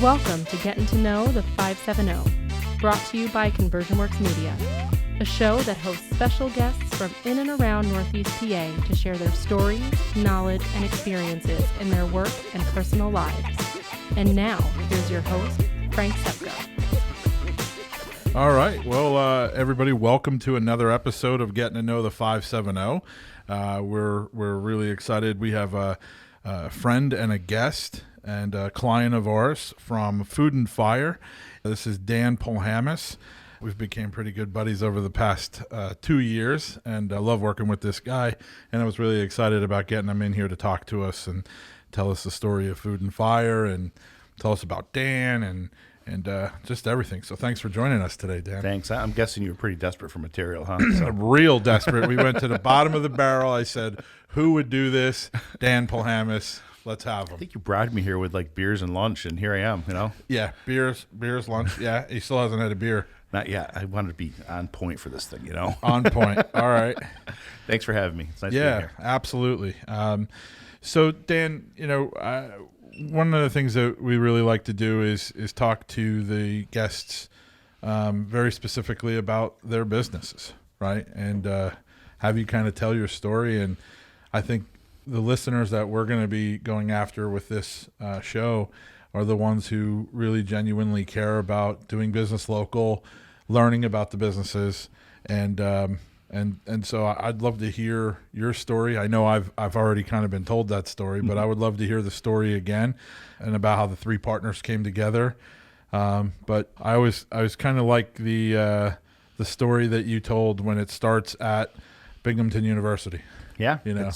Welcome to Gettin to Know the 570, brought to you by ConversionWorx Media, a show that hosts special guests from in and around Northeast PA to share their stories, knowledge, and experiences in their work and personal lives. And now, here's your host, Frank Sepka. All right. Well, everybody, welcome to another episode of Getting to Know the 570. We're really excited. We have a friend and a guest and a client of ours from Food and Fire. This is Dan Polhamus. We've become pretty good buddies over the past 2 years, and I love working with this guy. And I was really excited about getting him in here to talk to us and tell us the story of Food and Fire and tell us about Dan and just everything. So thanks for joining us today, Dan. Thanks. I'm guessing you were pretty desperate for material, huh? Real desperate. We went to the bottom of the barrel. I said, who would do this? Dan Polhamus. Let's have him. I think you bribed me here with like beers and lunch, and here I am, you know? Yeah, beers, lunch. Yeah, he still hasn't had a beer. Not yet. I wanted to be on point for this thing, you know? On point. All right. Thanks for having me. It's nice to be here. Absolutely. So, Dan, you know, one of the things that we really like to do is talk to the guests very specifically about their businesses, right? And have you kind of tell your story. And I think the listeners that we're going to be going after with this show are the ones who really genuinely care about doing business local, learning about the businesses, and so I'd love to hear your story. I know I've already kind of been told that story, but I would love to hear the story again and about how the three partners came together. But I was kind of like the story that you told when it starts at Binghamton University. Yeah, you know.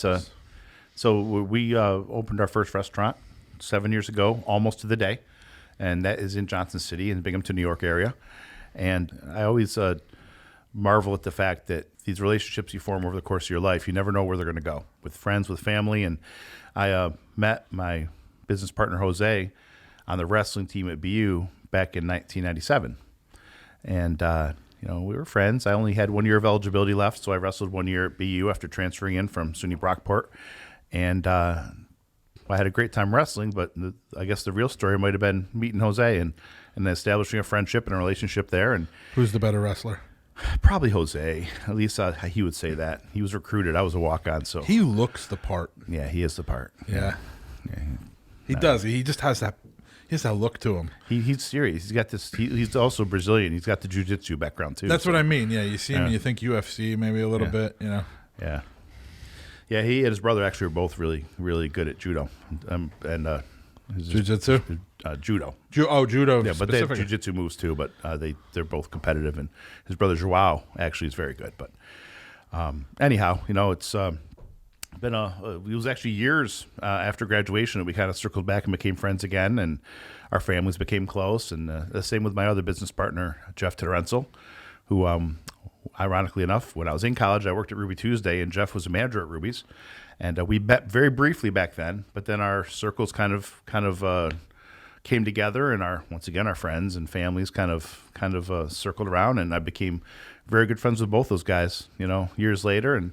So we opened our first restaurant 7 years ago, almost to the day, and that is in Johnson City in the Binghamton, New York area. And I always marvel at the fact that these relationships you form over the course of your life, you never know where they're going to go, with friends, with family. And I met my business partner, Jose, on the wrestling team at BU back in 1997. And, you know, we were friends. I only had 1 year of eligibility left, so I wrestled 1 year at BU after transferring in from SUNY Brockport. And I had a great time wrestling, but I guess the real story might have been meeting Jose and establishing a friendship and a relationship there. And who's the better wrestler? Probably Jose. At least he would say that. He was recruited. I was a walk-on. So he looks the part. Yeah, he is the part. Yeah. He does. He just has that. He has that look to him. He's serious. He's got this. He's also Brazilian. He's got the jiu-jitsu background too. That's what I mean. Yeah, you see him and you think UFC maybe a little bit. You know. Yeah. Yeah, he and his brother actually were both really, really good at judo jiu-jitsu, judo. Judo. Yeah, but they have jiu-jitsu moves too. But they're both competitive, and his brother Joao actually is very good. But anyhow, you know, it's been it was actually years after graduation that we kind of circled back and became friends again, and our families became close. And the same with my other business partner, Jeff Terenzel, who ironically enough, when I was in college, I worked at Ruby Tuesday, and Jeff was a manager at Ruby's, and we met very briefly back then. But then our circles kind of came together, and once again our friends and families kind of circled around, and I became very good friends with both those guys. You know, years later, and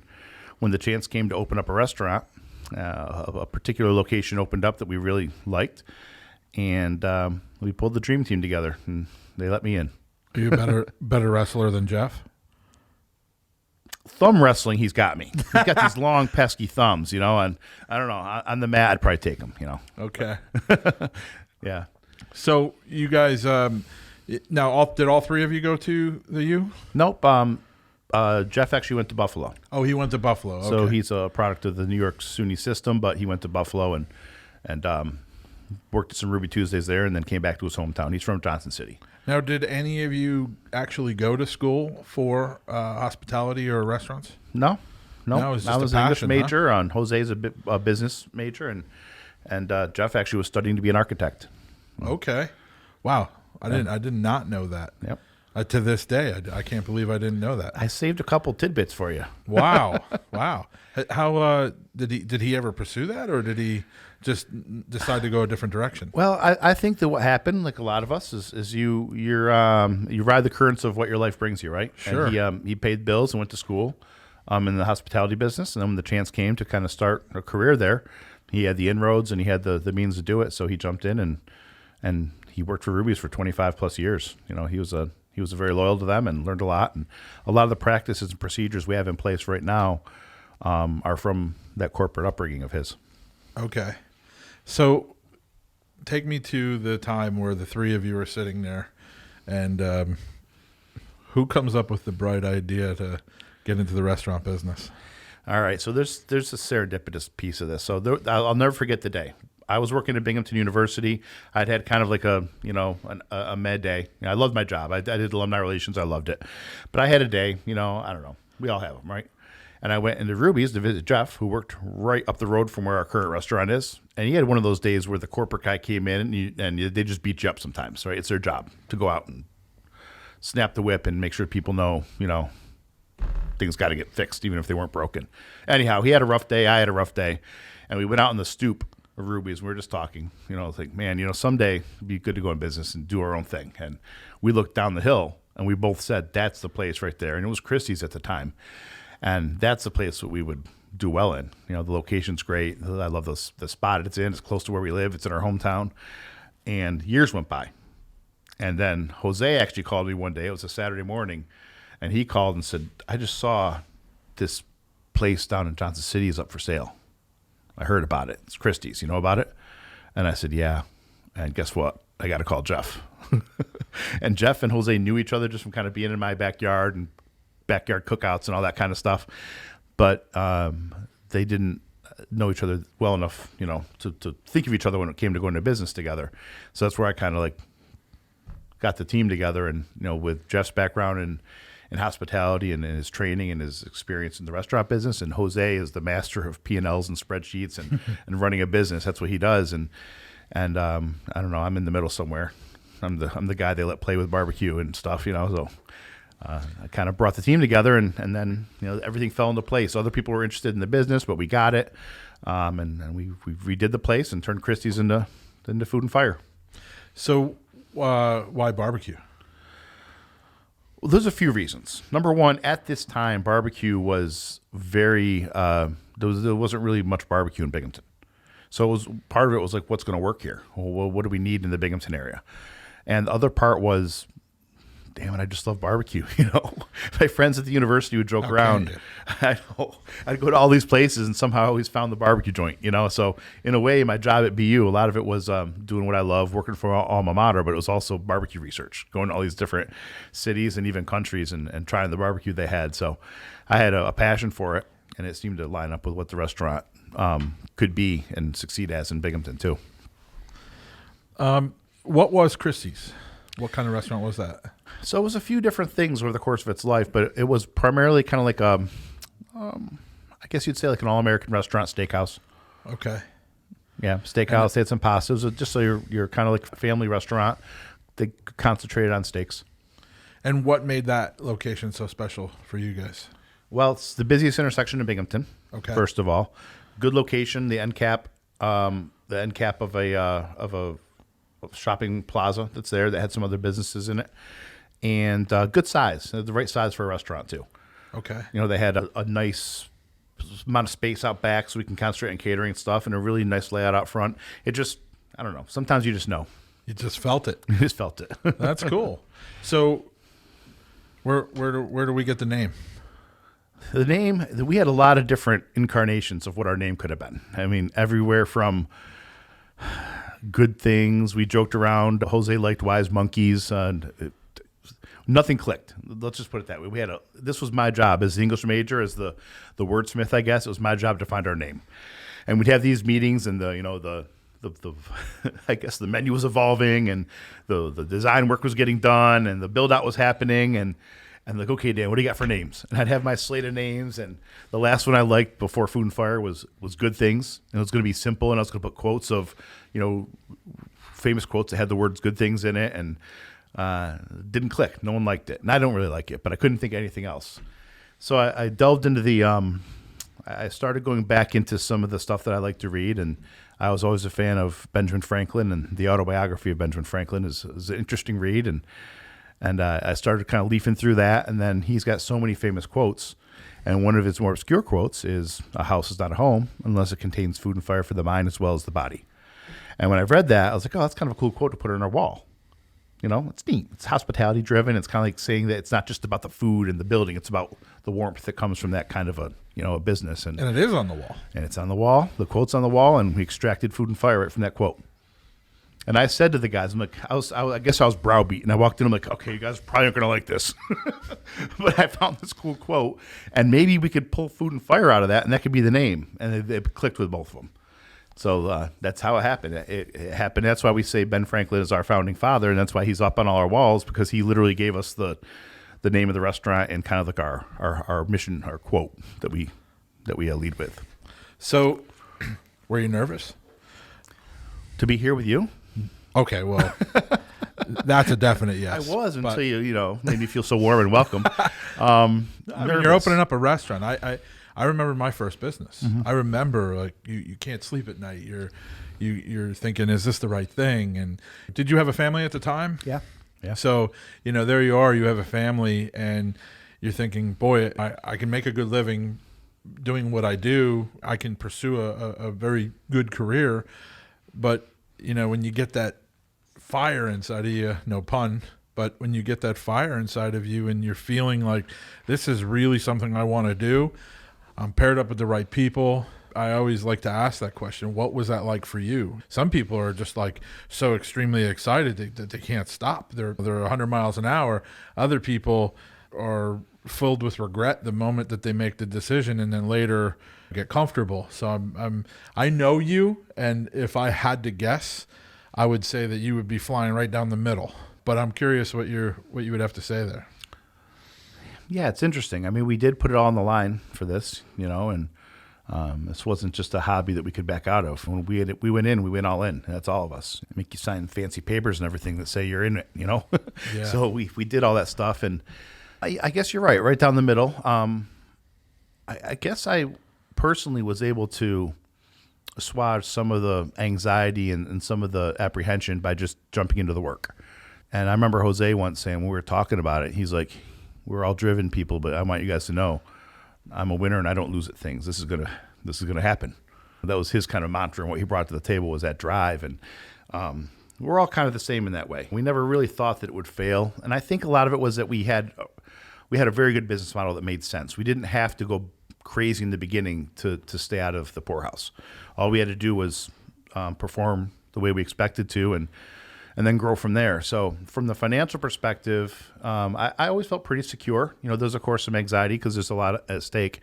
when the chance came to open up a restaurant, a particular location opened up that we really liked, and we pulled the dream team together, and they let me in. Are you a better wrestler than Jeff? Thumb wrestling, he's got me. He's got these long, pesky thumbs, you know, and I don't know. On the mat, I'd probably take him, you know. Okay. Yeah. So you guys, now, did all three of you go to the U? Nope. Jeff actually went to Buffalo. Oh, he went to Buffalo. Okay. So he's a product of the New York SUNY system, but he went to Buffalo and worked at some Ruby Tuesdays there, and then came back to his hometown. He's from Johnson City. Now, did any of you actually go to school for hospitality or restaurants? No. It was just I was a an passion, English major. Huh? Jose's a business major, and Jeff actually was studying to be an architect. Okay. Wow. I did not know that. Yep. To this day, I can't believe I didn't know that. I saved a couple tidbits for you. Wow. Wow. How did he ever pursue that, or did he just decide to go a different direction? Well, I think that what happened, like a lot of us, is you ride the currents of what your life brings you, right? Sure. And he paid bills and went to school in the hospitality business, and then when the chance came to kind of start a career there, he had the inroads and he had the means to do it. So he jumped in and he worked for Ruby's for 25 plus years. You know, he was very loyal to them and learned a lot. And a lot of the practices and procedures we have in place right now are from that corporate upbringing of his. Okay. So take me to the time where the three of you are sitting there, and who comes up with the bright idea to get into the restaurant business? All right, so there's a serendipitous piece of this. So I'll never forget the day. I was working at Binghamton University. I'd had kind of like a med day. You know, I loved my job. I did alumni relations. I loved it. But I had a day, I don't know. We all have them, right? And I went into Ruby's to visit Jeff, who worked right up the road from where our current restaurant is. And he had one of those days where the corporate guy came in and they just beat you up sometimes, right? It's their job to go out and snap the whip and make sure people know, things got to get fixed, even if they weren't broken. Anyhow, he had a rough day. I had a rough day. And we went out on the stoop of Ruby's. We were just talking, it's like, man, someday it'd be good to go in business and do our own thing. And we looked down the hill and we both said, that's the place right there. And it was Christie's at the time. And that's the place that we would do well in. The location's great. I love the spot it's in. It's close to where we live. It's in our hometown. And years went by. And then Jose actually called me one day. It was a Saturday morning. And he called and said, I just saw this place down in Johnson City is up for sale. I heard about it. It's Christie's. You know about it? And I said, yeah. And guess what? I got to call Jeff. And Jeff and Jose knew each other just from kind of being in my backyard and backyard cookouts and all that kind of stuff. But they didn't know each other well enough, to think of each other when it came to going to business together. So that's where I kind of like got the team together. And, with Jeff's background in hospitality and his training and his experience in the restaurant business, and Jose is the master of P&Ls and spreadsheets and running a business. That's what he does. And I don't know, I'm in the middle somewhere. I'm the guy they let play with barbecue and stuff, so I kind of brought the team together, and then everything fell into place. Other people were interested in the business, but we got it, and we redid the place and turned Christie's into Food and Fire. So why barbecue? Well, there's a few reasons. Number one, at this time, barbecue was very there wasn't really much barbecue in Binghamton. So part of it was like, what's going to work here? Well, what do we need in the Binghamton area? And the other part was, damn it, I just love barbecue. My friends at the university would joke around. I'd go to all these places and somehow I always found the barbecue joint. So in a way, my job at BU, a lot of it was doing what I love, working for alma mater, but it was also barbecue research, going to all these different cities and even countries and trying the barbecue they had. So I had a passion for it, and it seemed to line up with what the restaurant could be and succeed as in Binghamton too. What was Christie's? What kind of restaurant was that? So it was a few different things over the course of its life, but it was primarily kind of like I guess you'd say like an all-American restaurant, steakhouse. Okay. Yeah, steakhouse. They had some pasta. It was just so you're kind of like a family restaurant. They concentrated on steaks. And what made that location so special for you guys? Well, it's the busiest intersection in Binghamton. Okay. First of all, good location. The end cap of a shopping plaza that's there that had some other businesses in it, and good size, the right size for a restaurant too. Okay. They had a nice amount of space out back so we can concentrate on catering and stuff, and a really nice layout out front. It just, I don't know, sometimes you just know. You just felt it. You just felt it. That's cool. So where do we get the name? The name, we had a lot of different incarnations of what our name could have been. I mean, everywhere from good things. We joked around. Jose liked wise monkeys. Nothing clicked. Let's just put it that way. This was my job as the English major, as the wordsmith, I guess. It was my job to find our name. And we'd have these meetings, and the I guess the menu was evolving, and the design work was getting done, and the build out was happening, and like, okay, Dan, what do you got for names? And I'd have my slate of names, and the last one I liked before Food and Fire was Good Things, and it was going to be simple, and I was going to put quotes of, famous quotes that had the words good things in it, and didn't click. No one liked it, and I don't really like it, but I couldn't think of anything else. So I delved into I started going back into some of the stuff that I like to read, and I was always a fan of Benjamin Franklin, and the autobiography of Benjamin Franklin is an interesting read, and And I started kind of leafing through that, and then he's got so many famous quotes. And one of his more obscure quotes is, "A house is not a home unless it contains food and fire for the mind as well as the body." And when I read that, I was like, oh, that's kind of a cool quote to put on our wall. You know, it's neat. It's hospitality driven. It's kind of like saying that it's not just about the food and the building. It's about the warmth that comes from that kind of a business. And it is on the wall. And it's on the wall. The quote's on the wall, and we extracted food and fire right from that quote. And I said to the guys, I'm like, I guess I was browbeat. And I walked in, I'm like, okay, you guys probably aren't going to like this. But I found this cool quote, and maybe we could pull food and fire out of that, and that could be the name. And they clicked with both of them. So that's how it happened. It happened. That's why we say Ben Franklin is our founding father, and that's why he's up on all our walls, because he literally gave us the name of the restaurant and kind of like our mission, our quote that we lead with. So were you nervous To be here with you? Okay, well, that's a definite yes. I was until you made me feel so warm and welcome. I mean, you're opening up a restaurant. I remember my first business. Mm-hmm. I remember, like, you can't sleep at night. You're thinking, is this the right thing? And did you have a family at the time? Yeah. So, there you are. You have a family, and you're thinking, boy, I can make a good living doing what I do. I can pursue a very good career. But, when you get that fire inside of you, no pun, but when you get that fire inside of you and you're feeling like this is really something I want to do, I'm paired up with the right people. I always like to ask that question. What was that like for you? Some people are just like so extremely excited that they can't stop. They're 100 miles an hour. Other people are filled with regret the moment that they make the decision and then later get comfortable. So I know you, and if I had to guess, I would say that you would be flying right down the middle. But I'm curious what you would have to say there. Yeah, it's interesting. I mean, we did put it all on the line for this, and this wasn't just a hobby that we could back out of. When we went in, we went all in. That's all of us. Make you sign fancy papers and everything that say you're in it, Yeah. So we did all that stuff, and I guess you're right down the middle. I guess I personally was able to assuage some of the anxiety and some of the apprehension by just jumping into the work. And I remember Jose once saying, when we were talking about it, he's like, we're all driven people, but I want you guys to know I'm a winner and I don't lose at things. This is gonna happen. That was his kind of mantra, and what he brought to the table was that drive. And we're all kind of the same in that way. We never really thought that it would fail, and I think a lot of it was that we had a very good business model that made sense. We didn't have to go crazy in the beginning to stay out of the poorhouse. All we had to do was perform the way we expected to, and then grow from there. So from the financial perspective, I always felt pretty secure. There's, of course, some anxiety because there's a lot at stake.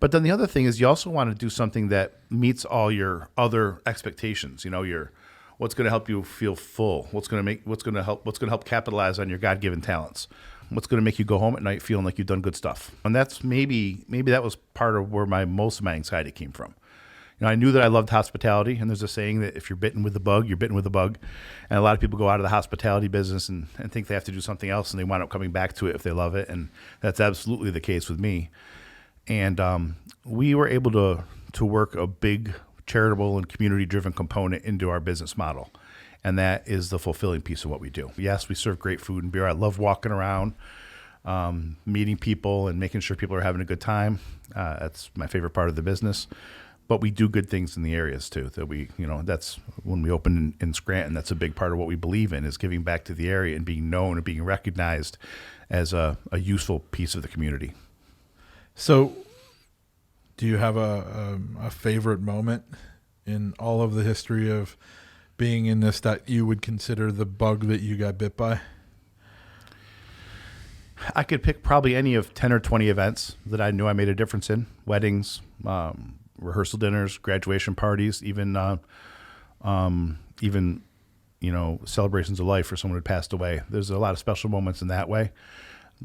But then the other thing is you also want to do something that meets all your other expectations. What's going to help you feel full? What's going to help capitalize on your God-given talents? What's going to make you go home at night feeling like you've done good stuff? And that's maybe that was part of where most of my anxiety came from. I knew that I loved hospitality, and there's a saying that if you're bitten with the bug, you're bitten with the bug. And a lot of people go out of the hospitality business and think they have to do something else, and they wind up coming back to it if they love it. And that's absolutely the case with me. And we were able to work a big charitable and community-driven component into our business model. And that is the fulfilling piece of what we do. Yes, we serve great food and beer. I love walking around, meeting people and making sure people are having a good time. That's my favorite part of the business. But we do good things in the areas too. That that's when we open in Scranton. That's a big part of what we believe in, is giving back to the area and being known and being recognized as a useful piece of the community. So, do you have a favorite moment in all of the history of being in this that you would consider the bug that you got bit by? I could pick probably any of 10 or 20 events that I knew I made a difference in. Weddings, rehearsal dinners, graduation parties, even celebrations of life for someone who had passed away. There's a lot of special moments in that way.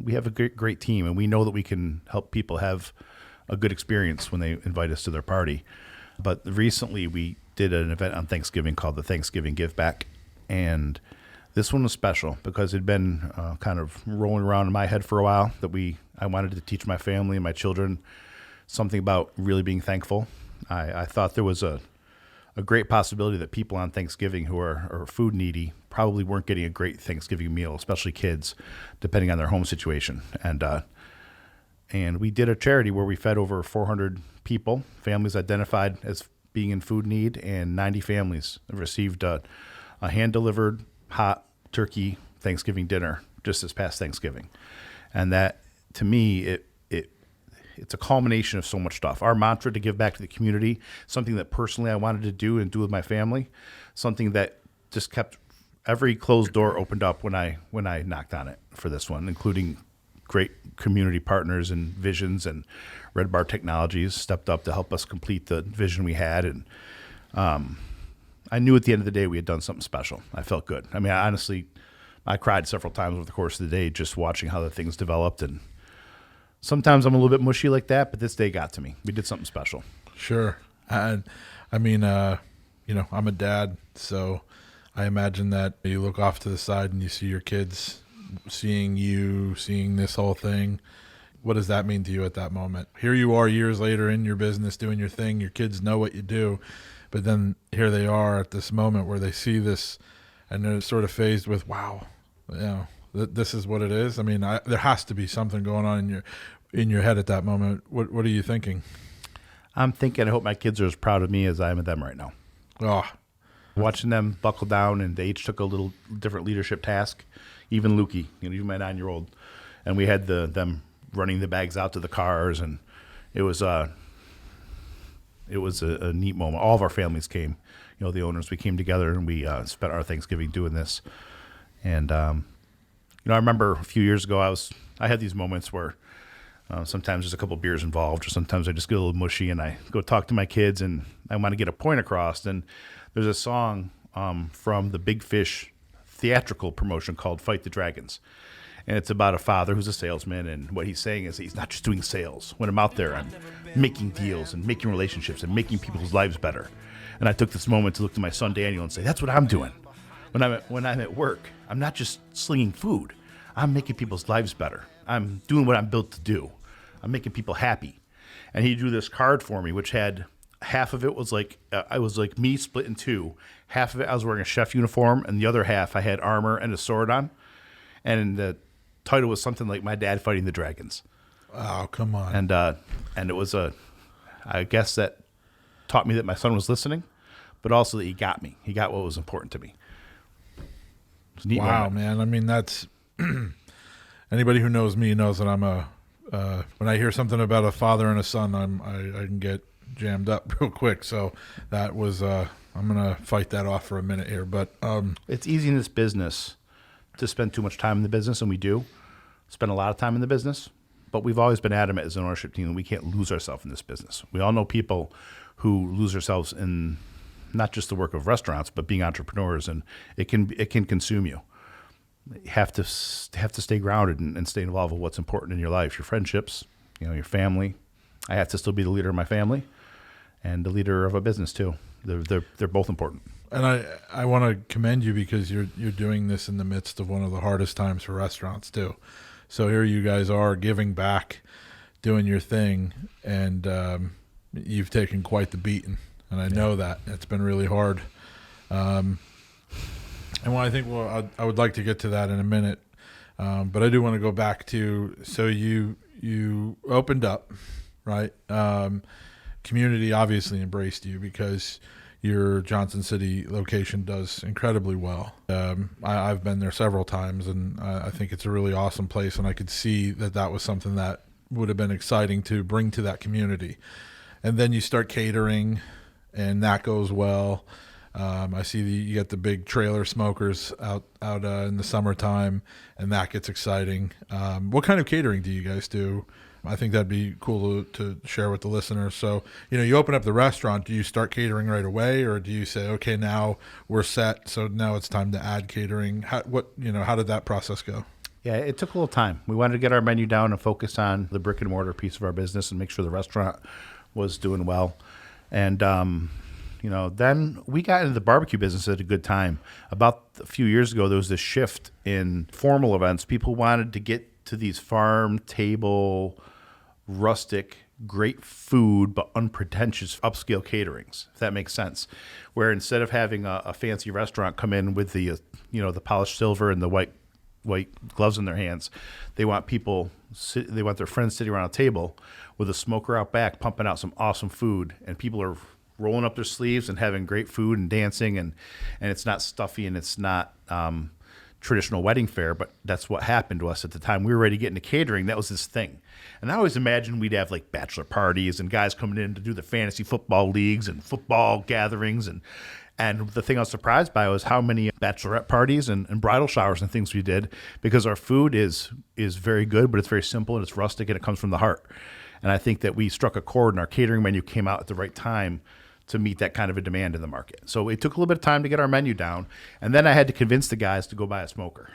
We have a great team, and we know that we can help people have a good experience when they invite us to their party. But recently we did an event on Thanksgiving called the Thanksgiving Give Back, and this one was special because it had been kind of rolling around in my head for a while that I wanted to teach my family and my children something about really being thankful. I thought there was a a great possibility that people on Thanksgiving who are food needy probably weren't getting a great Thanksgiving meal, especially kids, depending on their home situation. And we did a charity where we fed over 400 people, families identified as being in food need, and 90 families received a hand-delivered hot turkey Thanksgiving dinner just this past Thanksgiving. And that, to me, it's a culmination of so much stuff. Our mantra to give back to the community, something that personally I wanted to do and do with my family, something that just kept every closed door opened up when I knocked on it for this one, including great community partners and Visions and Red Bar Technologies stepped up to help us complete the vision we had. And I knew at the end of the day we had done something special. I felt good. I mean, I cried several times over the course of the day just watching how the things developed. And sometimes I'm a little bit mushy like that, but this day got to me. We did something special. Sure. I mean, I'm a dad, so I imagine that you look off to the side and you see your kids seeing this whole thing. What does that mean to you at that moment? Here you are years later in your business doing your thing. Your kids know what you do, but then here they are at this moment where they see this and they're sort of phased with, wow, this is what it is. I mean, there has to be something going on in your head at that moment. What are you thinking? I'm thinking I hope my kids are as proud of me as I am of them right now. Oh, watching them buckle down, and they each took a little different leadership task. Even Lukey, even my 9-year-old, and we had them running the bags out to the cars, and it was a neat moment. All of our families came, the owners. We came together and we spent our Thanksgiving doing this. And I remember a few years ago, I had these moments where sometimes there's a couple beers involved, or sometimes I just get a little mushy, and I go talk to my kids, and I want to get a point across. And there's a song from the Big Fish theatrical promotion called Fight the Dragons. And it's about a father who's a salesman, and what he's saying is he's not just doing sales. When I'm out there, I'm making deals and making relationships and making people's lives better. And I took this moment to look to my son Daniel and say, that's what I'm doing. When I'm at work, I'm not just slinging food. I'm making people's lives better. I'm doing what I'm built to do. I'm making people happy. And he drew this card for me, which had half of it was like I was like me split in two. Half of it I was wearing a chef uniform, and the other half I had armor and a sword on. And the title was something like "My Dad Fighting the Dragons." Oh, come on! And it was I guess that taught me that my son was listening, but also that he got me. He got what was important to me. It was a neat moment. Man! I mean, that's anybody who knows me knows that I'm when I hear something about a father and a son, I can get jammed up real quick. So that was I'm gonna fight that off for a minute here, but it's easy in this business to spend too much time in the business, and we do spend a lot of time in the business, but we've always been adamant as an ownership team that we can't lose ourselves in this business. We all know people who lose themselves in not just the work of restaurants, but being entrepreneurs, and it can consume you. You have to stay grounded and stay involved with what's important in your life, your friendships, your family. I have to still be the leader of my family and the leader of a business too. They're both important. And I want to commend you because you're doing this in the midst of one of the hardest times for restaurants too. So here you guys are giving back, doing your thing, and you've taken quite the beating. And I know that it's been really hard. And I would like to get to that in a minute, but I do want to go back to, so you opened up, right? Community obviously embraced you because your Johnson City location does incredibly well. I've been there several times, and I think it's a really awesome place, and I could see that was something that would have been exciting to bring to that community. And then you start catering, and that goes well. I see you get the big trailer smokers out in the summertime, and that gets exciting. What kind of catering do you guys do? I think that'd be cool to share with the listeners. So, you open up the restaurant. Do you start catering right away, or do you say, okay, now we're set, so now it's time to add catering? How did that process go? Yeah, it took a little time. We wanted to get our menu down and focus on the brick and mortar piece of our business and make sure the restaurant was doing well. And, then we got into the barbecue business at a good time. About a few years ago, there was this shift in formal events. People wanted to get to these farm table, rustic great food but unpretentious upscale caterings, if that makes sense. Where instead of having a fancy restaurant come in with the the polished silver and the white gloves in their hands, they want their friends sitting around a table with a smoker out back pumping out some awesome food, and people are rolling up their sleeves and having great food and dancing, and it's not stuffy and it's not traditional wedding fare, but that's what happened to us at the time. We were ready to get into catering. That was this thing. And I always imagined we'd have like bachelor parties and guys coming in to do the fantasy football leagues and football gatherings. And the thing I was surprised by was how many bachelorette parties and bridal showers and things we did, because our food is very good, but it's very simple and it's rustic and it comes from the heart. And I think that we struck a chord and our catering menu came out at the right time to meet that kind of a demand in the market. So it took a little bit of time to get our menu down, and then I had to convince the guys to go buy a smoker.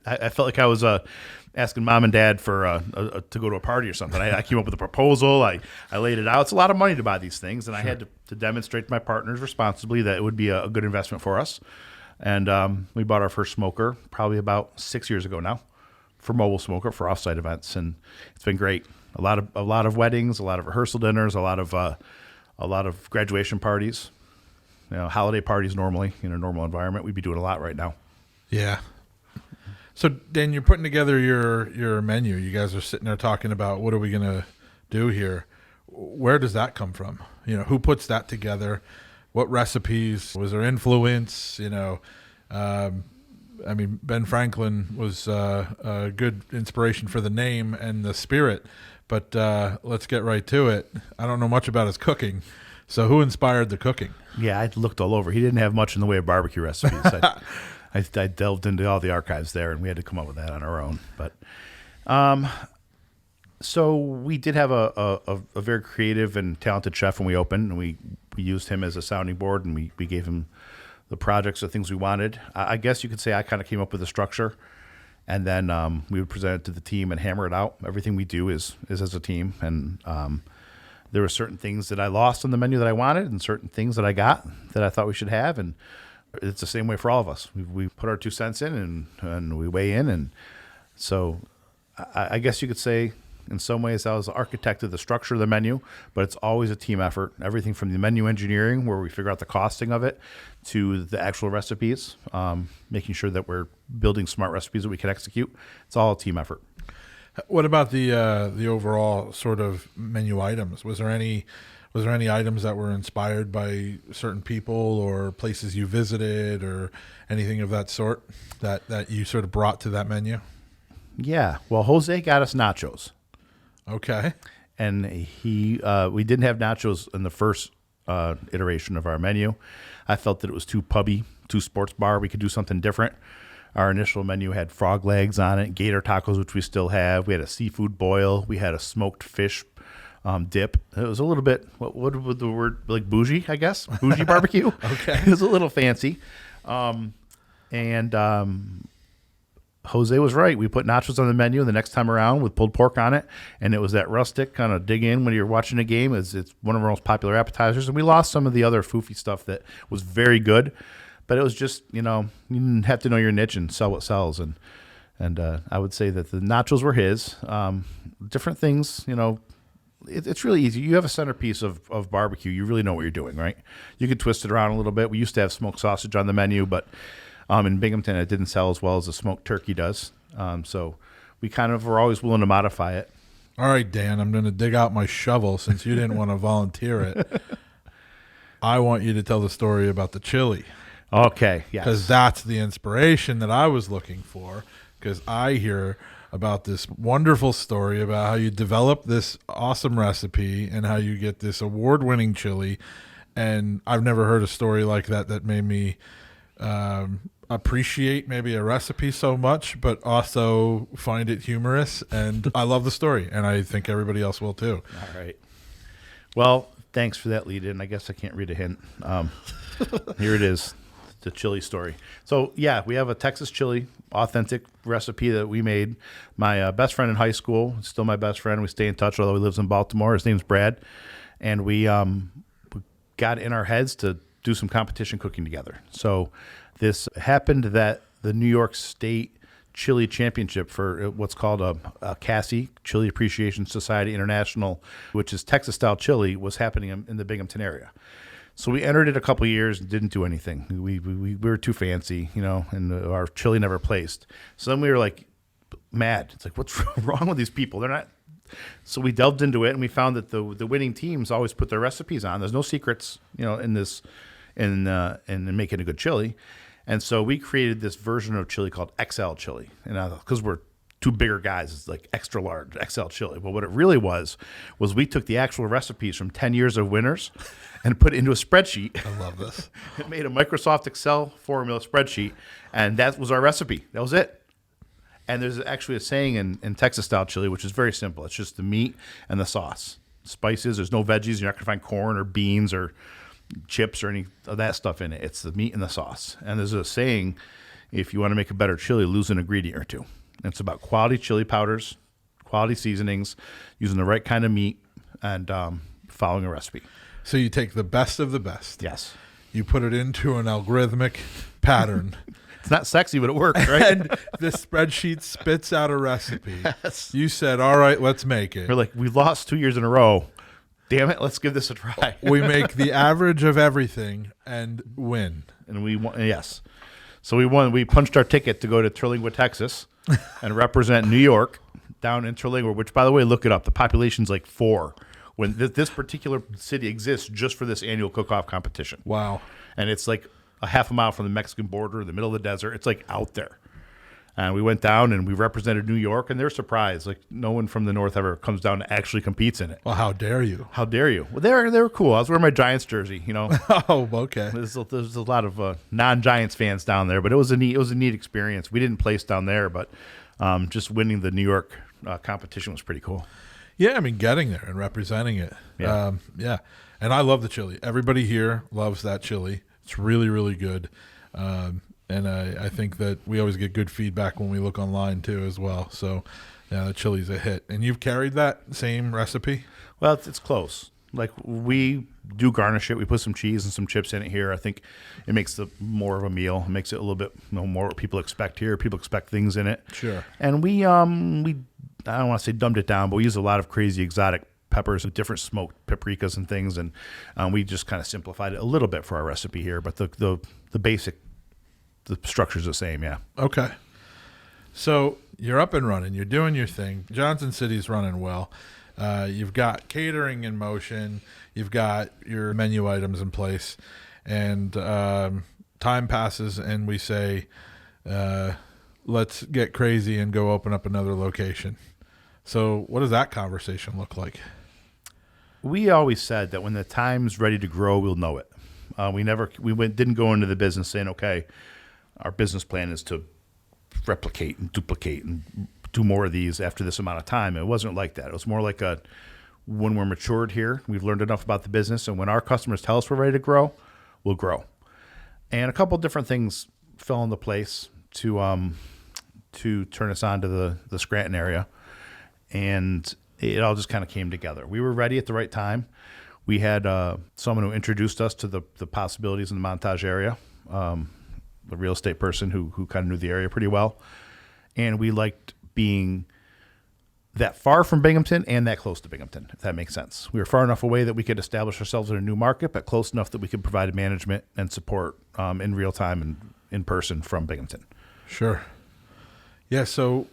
I felt like I was asking mom and dad for to go to a party or something. I came up with a proposal. I laid it out. It's a lot of money to buy these things, and I had to demonstrate to my partners responsibly that it would be a good investment for us. And we bought our first smoker probably about 6 years ago now, for mobile smoker for offsite events, and it's been great. A lot of weddings, a lot of rehearsal dinners, a lot of graduation parties, holiday parties normally in a normal environment. We'd be doing a lot right now. Yeah. So, Dan, you're putting together your menu. You guys are sitting there talking about what are we going to do here. Where does that come from? Who puts that together? What recipes? Was there influence? Ben Franklin was a good inspiration for the name and the spirit. But let's get right to it. I don't know much about his cooking. So who inspired the cooking? Yeah, I looked all over. He didn't have much in the way of barbecue recipes. I delved into all the archives there, and we had to come up with that on our own. But so we did have a very creative and talented chef when we opened, and we used him as a sounding board, and we gave him the projects, the things we wanted. I guess you could say I kind of came up with the structure. And then we would present it to the team and hammer it out. Everything we do is as a team. And there were certain things that I lost on the menu that I wanted and certain things that I got that I thought we should have. And it's the same way for all of us. We put our 2 cents in and we weigh in. And so I guess you could say in some ways I was the architect of the structure of the menu, but it's always a team effort. Everything from the menu engineering, where we figure out the costing of it, to the actual recipes, making sure that we're building smart recipes that we can execute. It's all a team effort. What about the overall sort of menu items? Was there any items that were inspired by certain people or places you visited or anything of that sort that you sort of brought to that menu? Yeah. Well, Jose got us nachos. Okay. And we didn't have nachos in the first iteration of our menu. I felt that it was too pubby, too sports bar. We could do something different. Our initial menu had frog legs on it, gator tacos, which we still have. We had a seafood boil. We had a smoked fish dip. It was a little bit, what would the word, like bougie, I guess? Bougie barbecue. Okay. It was a little fancy. Jose was right. We put nachos on the menu the next time around with pulled pork on it, and it was that rustic kind of dig in when you're watching a game. It's one of our most popular appetizers, and we lost some of the other foofy stuff that was very good, but it was just, you didn't have to know your niche and sell what sells, and I would say that the nachos were his. Different things, it's really easy. You have a centerpiece of barbecue. You really know what you're doing, right? You could twist it around a little bit. We used to have smoked sausage on the menu, but in Binghamton, it didn't sell as well as the smoked turkey does. So we kind of were always willing to modify it. All right, Dan, I'm going to dig out my shovel since you didn't want to volunteer it. I want you to tell the story about the chili. Okay, yes. Because that's the inspiration that I was looking for, because I hear about this wonderful story about how you develop this awesome recipe and how you get this award-winning chili. And I've never heard a story like that made me appreciate maybe a recipe so much, but also find it humorous. And I love the story, and I think everybody else will too. All right. Well, thanks for that lead in. I guess I can't read a hint. Here it is, the chili story. So yeah, we have a Texas chili, authentic recipe that we made. My best friend in high school, still my best friend. We stay in touch, although he lives in Baltimore. His name's Brad. And we got in our heads to do some competition cooking together. So this happened that the New York State chili championship for what's called a CASI, Chili Appreciation Society International, which is Texas-style chili, was happening in the Binghamton area. So we entered it a couple of years and didn't do anything. We were too fancy, and our chili never placed. So then we were like mad. It's like, what's wrong with these people? They're not. So we delved into it, and we found that the winning teams always put their recipes on. There's no secrets, in this, in making a good chili. And so we created this version of chili called XL chili. And because we're two bigger guys, it's like extra large XL chili. But what it really was we took the actual recipes from 10 years of winners and put it into a spreadsheet. I love this. It made a Microsoft Excel formula spreadsheet, and that was our recipe. That was it. And there's actually a saying in Texas-style chili, which is very simple. It's just the meat and the sauce. Spices, there's no veggies. You're not going to find corn or beans or chips or any of that stuff in it. It's the meat and the sauce. And there's a saying, if you want to make a better chili, lose an ingredient or two. And it's about quality chili powders, quality seasonings, using the right kind of meat, and following a recipe. So you take the best of the best. Yes. You put it into an algorithmic pattern. It's not sexy, but it works, right? And the spreadsheet spits out a recipe. Yes. You said, all right, let's make it. We're like, we lost 2 years in a row. Damn it, let's give this a try. We make the average of everything and win. And we won, yes. So we won. We punched our ticket to go to Terlingua, Texas, and represent New York down in Terlingua, which, by the way, look it up. The population's like 4 when this particular city exists just for this annual cook-off competition. Wow. And it's like a half a mile from the Mexican border, in the middle of the desert. It's like out there. And we went down and we represented New York, and they're surprised. Like, no one from the north ever comes down and actually competes in it. Well, how dare you? How dare you? Well, they were cool. I was wearing my Giants jersey, Oh, okay. There's a lot of non-Giants fans down there, but it was a neat experience. We didn't place down there, but just winning the New York competition was pretty cool. Yeah, I mean, getting there and representing it. Yeah. Yeah. And I love the chili. Everybody here loves that chili. It's really, really good. And I think that we always get good feedback when we look online too as well. So, yeah, the chili's a hit. And you've carried that same recipe? Well, it's close. Like, we do garnish it. We put some cheese and some chips in it here. I think it makes it more of a meal. It makes it a little bit more what people expect here. People expect things in it. Sure. And we I don't want to say dumbed it down, but we use a lot of crazy exotic peppers and different smoked paprikas and things. And we just kind of simplified it a little bit for our recipe here. But the basic, the structure's the same, yeah. Okay. So you're up and running. You're doing your thing. Johnson City's running well. You've got catering in motion. You've got your menu items in place. And time passes, and we say, let's get crazy and go open up another location. So what does that conversation look like? We always said that when the time's ready to grow, we'll know it. Didn't go into the business saying, okay, our business plan is to replicate and duplicate and do more of these after this amount of time. It wasn't like that. It was more like when we're matured here, we've learned enough about the business, and when our customers tell us we're ready to grow, we'll grow. And a couple different things fell into place to turn us on to the Scranton area, and it all just kind of came together. We were ready at the right time. We had someone who introduced us to the possibilities in the Montage area, a real estate person who kind of knew the area pretty well. And we liked being that far from Binghamton and that close to Binghamton, if that makes sense. We were far enough away that we could establish ourselves in a new market, but close enough that we could provide management and support in real time and in person from Binghamton. Sure. Yeah, so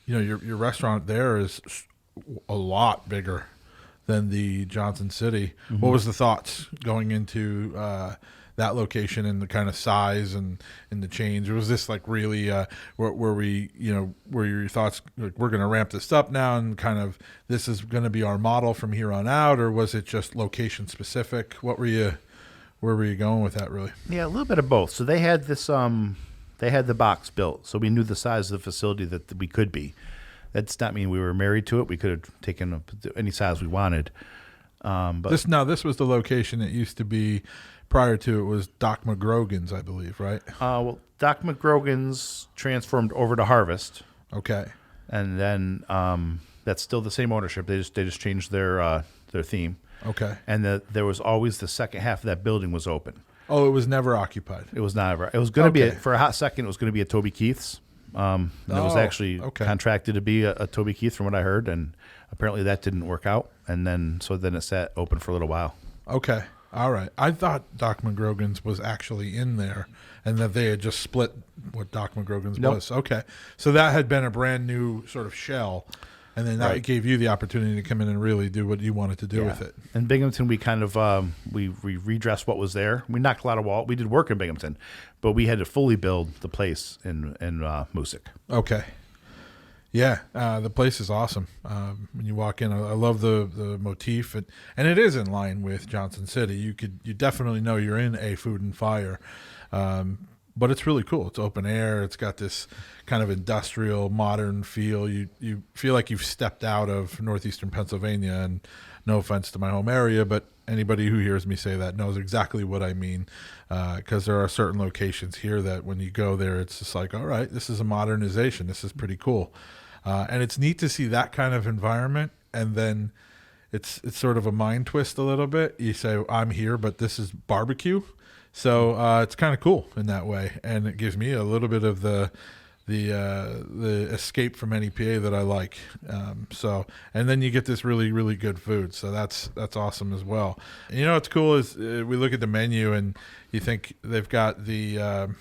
your restaurant there is a lot bigger than the Johnson City. Mm-hmm. What was the thoughts going into that location and the kind of size and the change? Was this like really were your thoughts like, we're going to ramp this up now and kind of this is going to be our model from here on out, or was it just location specific? Where were you going with that really? Yeah, a little bit of both. So they had this they had the box built, so we knew the size of the facility that we could be. That's not mean we were married to it. We could have taken any size we wanted. But this was the location that used to be. Prior to it was Doc McGrogan's, I believe, right? Well, Doc McGrogan's transformed over to Harvest. Okay. And then that's still the same ownership. They just changed their theme. Okay. And there was always the second half of that building was open. Oh, it was never occupied. It was never. It was going to be for a hot second. It was going to be a Toby Keith's, And it was actually okay. contracted to be a Toby Keith, from what I heard, and apparently that didn't work out. And then it sat open for a little while. Okay. All right. I thought Doc McGrogan's was actually in there and that they had just split what Doc McGrogan's was. Okay. So that had been a brand new sort of shell, and then that gave you the opportunity to come in and really do what you wanted to do with it. In Binghamton, we kind of we redressed what was there. We knocked a lot of wall. We did work in Binghamton, but we had to fully build the place in Moosic. Okay. Yeah, the place is awesome. When you walk in, I love the motif, and it is in line with Johnson City. You definitely know you're in a Food and Fire, but it's really cool. It's open air. It's got this kind of industrial, modern feel. You feel like you've stepped out of northeastern Pennsylvania, and no offense to my home area, but anybody who hears me say that knows exactly what I mean, because there are certain locations here that when you go there, it's just like, all right, this is a modernization. This is pretty cool. And it's neat to see that kind of environment, and then it's sort of a mind twist a little bit. You say, I'm here, but this is barbecue. So it's kind of cool in that way, and it gives me a little bit of the escape from NEPA that I like. And then you get this really, really good food. So that's awesome as well. And you know what's cool is we look at the menu and you think they've got the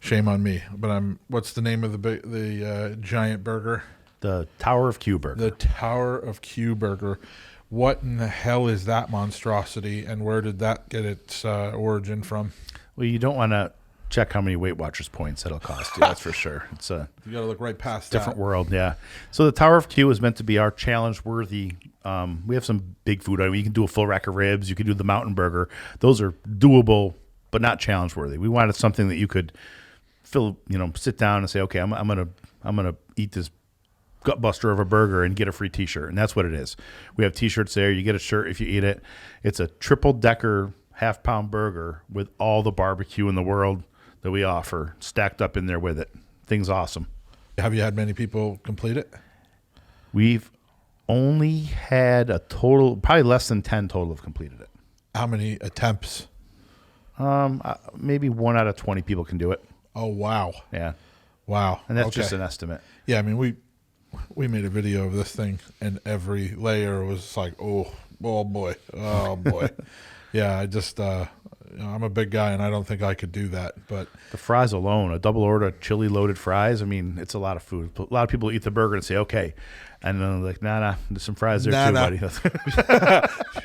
shame on me, but what's the name of the giant burger? The Tower of Q burger. The Tower of Q burger. What in the hell is that monstrosity, and where did that get its origin from? Well, you don't want to check how many Weight Watchers points it'll cost you. That's for sure. It's you got to look right past different world. Yeah. So the Tower of Q is meant to be our challenge-worthy. We have some big food. You can do a full rack of ribs. You can do the mountain burger. Those are doable, but not challenge-worthy. We wanted something that you could sit down and say, okay, I'm gonna eat this gutbuster of a burger and get a free T-shirt, and that's what it is. We have T-shirts there. You get a shirt if you eat it. It's a triple-decker half-pound burger with all the barbecue in the world that we offer stacked up in there with it. Thing's awesome. Have you had many people complete it? We've only had a total, probably less than 10 total have completed it. How many attempts? Maybe 1 out of 20 people can do it. Oh, wow. Yeah. Wow. And that's just an estimate. Yeah, I mean, we made a video of this thing, and every layer was like, oh boy. Yeah, I just, I'm a big guy, and I don't think I could do that. But the fries alone, a double order chili loaded fries, I mean, it's a lot of food. A lot of people eat the burger and say, okay. And then they're like, nah, there's some fries there too, buddy.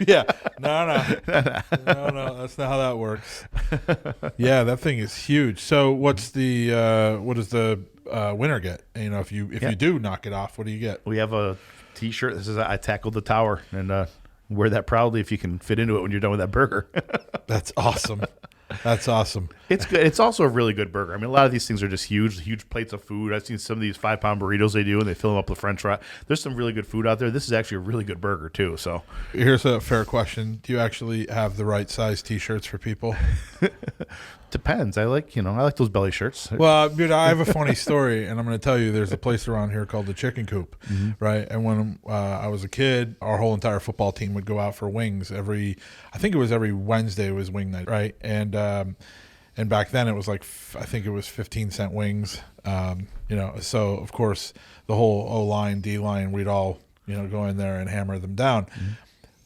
Yeah, no, that's not how that works. Yeah, that thing is huge. So what does the winner get? You know, if you do knock it off, what do you get? We have a T-shirt that says I tackled the tower, and wear that proudly if you can fit into it when you're done with that burger. That's awesome. That's awesome. It's good. It's also a really good burger. I mean, a lot of these things are just huge plates of food. I've seen some of these 5-pound burritos they do, and they fill them up with French fry. There's some really good food out there. This is actually a really good burger too. So here's a fair question: do you actually have the right size T-shirts for people? Depends. I like those belly shirts. Well, dude, I have a funny story, and I'm going to tell you. There's a place around here called the Chicken Coop, right? And when I was a kid, our whole entire football team would go out for wings every Wednesday was wing night, right? And back then it was like, I think it was 15-cent wings, so of course the whole O-line, D-line, we'd all, go in there and hammer them down. Mm-hmm.